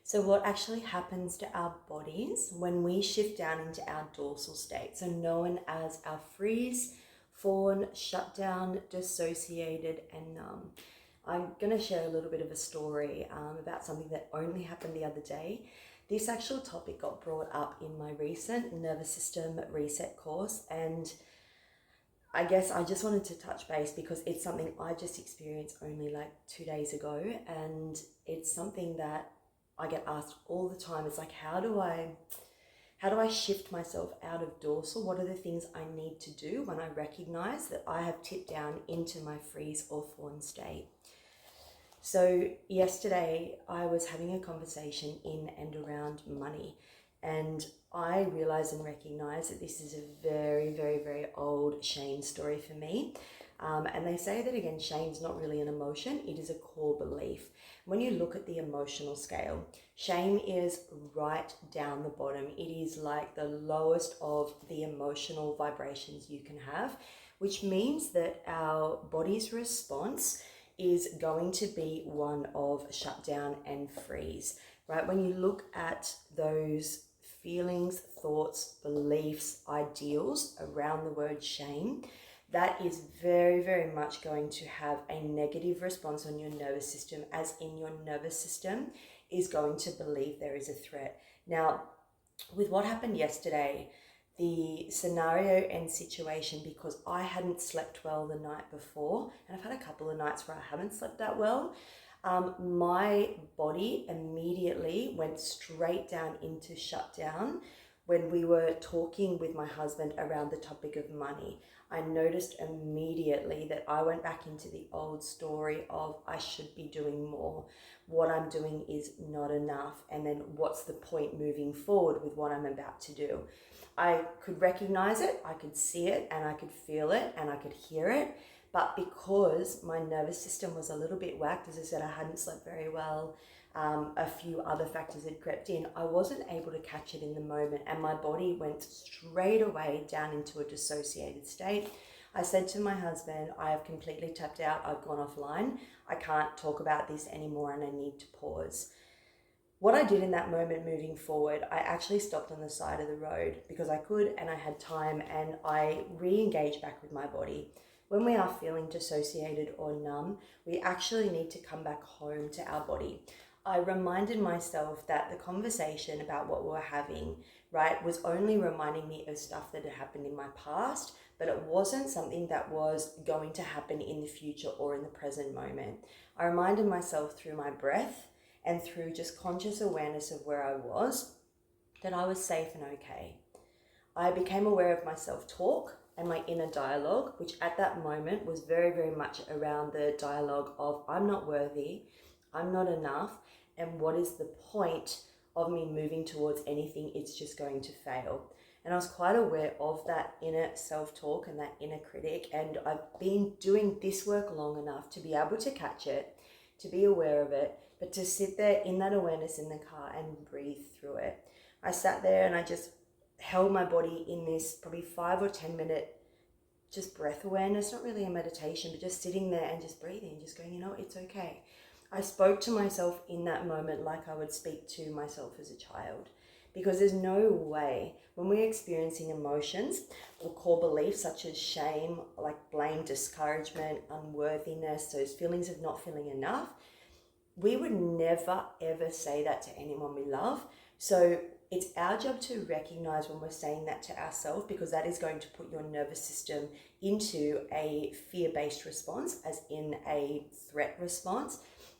So what actually happens to our bodies when we shift down into our dorsal state, so known as our freeze, fawn, shutdown, dissociated, and numb. I'm going to share a little bit of a story about something that only happened the other day. This actual topic got brought up in my recent nervous system reset course, and I guess I just wanted to touch base because it's something I just experienced only like 2 days ago, and it's something that I get asked all the time. It's like, how do I shift myself out of dorsal? What are the things I need to do when I recognize that I have tipped down into my freeze or fawn state? So yesterday I was having a conversation in and around money, and I realized and recognized that this is a very, very, very old shame story for me. And they say that, again, shame's not really an emotion, it is a core belief. When you look at the emotional scale, shame is right down the bottom. It is like the lowest of the emotional vibrations you can have, which means that our body's response is going to be one of shutdown and freeze, right? When you look at those feelings, thoughts, beliefs, ideals around the word shame, that is very, very much going to have a negative response on your nervous system, as in your nervous system is going to believe there is a threat. Now, with what happened yesterday, the scenario and situation, because I hadn't slept well the night before, and I've had a couple of nights where I haven't slept that well, my body immediately went straight down into shutdown. When we were talking with my husband around the topic of money, I noticed immediately that I went back into the old story of I should be doing more. What I'm doing is not enough. And then what's the point moving forward with what I'm about to do? I could recognize it, I could see it, and I could feel it, and I could hear it. But because my nervous system was a little bit whacked, as I said, I hadn't slept very well, a few other factors had crept in, I wasn't able to catch it in the moment, and my body went straight away down into a dissociated state. I said to my husband, I have completely tapped out, I've gone offline, I can't talk about this anymore and I need to pause. What I did in that moment moving forward, I actually stopped on the side of the road because I could and I had time, and I re-engaged back with my body. When we are feeling dissociated or numb, we actually need to come back home to our body. I reminded myself that the conversation about what we were having, right, was only reminding me of stuff that had happened in my past, but it wasn't something that was going to happen in the future or in the present moment. I reminded myself through my breath and through just conscious awareness of where I was, that I was safe and okay. I became aware of my self-talk and my inner dialogue, which at that moment was very, very much around the dialogue of I'm not worthy, I'm not enough, and what is the point of me moving towards anything? It's just going to fail. And I was quite aware of that inner self-talk and that inner critic, and I've been doing this work long enough to be able to catch it, to be aware of it, but to sit there in that awareness in the car and breathe through it. I sat there and I just held my body in this probably 5 or 10 minute just breath awareness, not really a meditation, but just sitting there and just breathing, just going, it's okay. I spoke to myself in that moment like I would speak to myself as a child, because there's no way when we're experiencing emotions or core beliefs such as shame, like blame, discouragement, unworthiness, those feelings of not feeling enough, we would never ever say that to anyone we love. So it's our job to recognize when we're saying that to ourselves, because that is going to put your nervous system into a fear-based response, as in a threat response.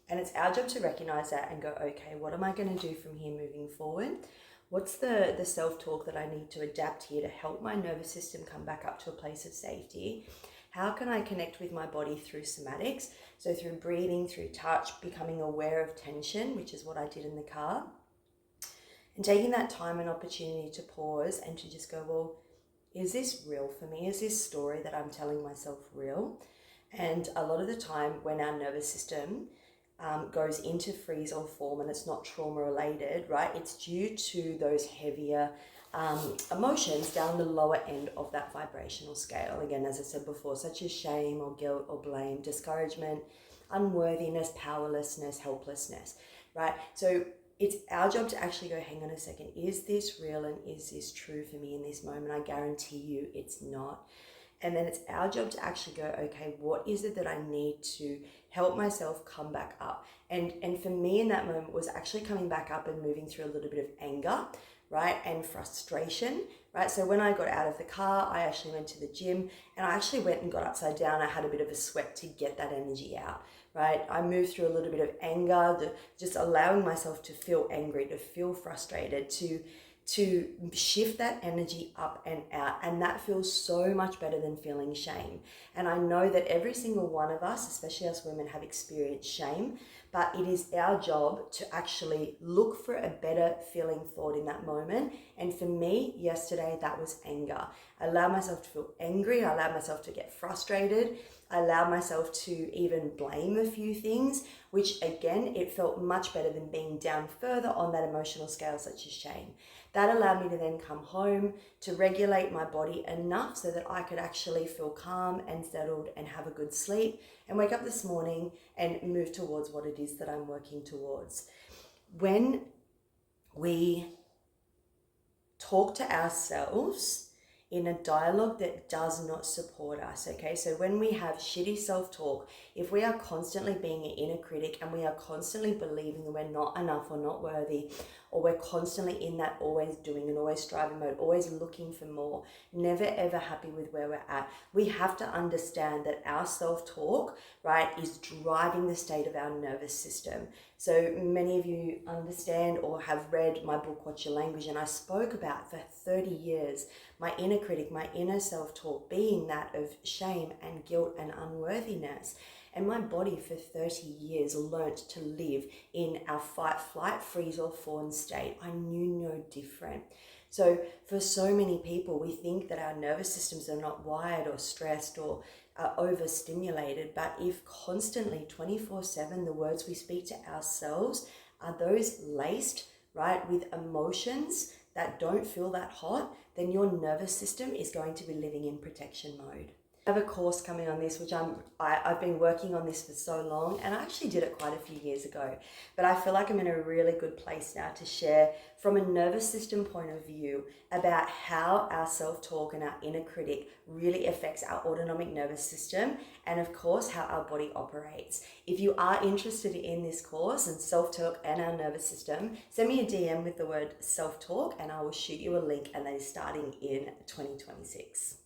And it's our job to recognize that and go, okay, what am I going to do from here moving forward? What's the self-talk that I need to adapt here to help my nervous system come back up to a place of safety? How can I connect with my body through somatics? So through breathing, through touch, becoming aware of tension, which is what I did in the car. And taking that time and opportunity to pause and to just go, well, is this real for me? Is this story that I'm telling myself real? And a lot of the time when our nervous system goes into freeze or form and it's not trauma related, right? It's due to those heavier emotions down the lower end of that vibrational scale. Again, as I said before, such as shame or guilt or blame, discouragement, unworthiness, powerlessness, helplessness, right? So it's our job to actually go, hang on a second, is this real and is this true for me in this moment? I guarantee you it's not. And then it's our job to actually go, okay, what is it that I need to help myself come back up? And for me in that moment was actually coming back up and moving through a little bit of anger, right? And frustration, right? So when I got out of the car, I actually went to the gym and I actually went and got upside down. I had a bit of a sweat to get that energy out, right? I moved through a little bit of anger, just allowing myself to feel angry, to feel frustrated, to shift that energy up and out. And that feels so much better than feeling shame. And I know that every single one of us, especially us women, have experienced shame, but it is our job to actually look for a better feeling thought in that moment. And for me, yesterday, that was anger. I allowed myself to feel angry. I allowed myself to get frustrated. I allowed myself to even blame a few things, which again, it felt much better than being down further on that emotional scale, such as shame. That allowed me to then come home, to regulate my body enough so that I could actually feel calm and settled and have a good sleep and wake up this morning and move towards what it is that I'm working towards. When we talk to ourselves in a dialogue that does not support us, okay? So when we have shitty self-talk, if we are constantly being an inner critic and we are constantly believing that we're not enough or not worthy, or we're constantly in that always doing and always striving mode, always looking for more, never ever happy with where we're at, we have to understand that our self-talk, right, is driving the state of our nervous system. So many of you understand or have read my book, What's Your Language? And I spoke about for 30 years, my inner critic, my inner self-talk being that of shame and guilt and unworthiness. And my body for 30 years learnt to live in our fight, flight, freeze or fawn state. I knew no different. So for so many people, we think that our nervous systems are not wired or stressed or overstimulated, but if constantly 24/7 the words we speak to ourselves are those laced, right, with emotions that don't feel that hot, then your nervous system is going to be living in protection mode. I have a course coming on this, which I've been working on this for so long, and I actually did it quite a few years ago, but I feel like I'm in a really good place now to share from a nervous system point of view about how our self-talk and our inner critic really affects our autonomic nervous system, and of course how our body operates. If you are interested in this course and self-talk and our nervous system, send me a DM with the word self-talk and I will shoot you a link, and that is starting in 2026.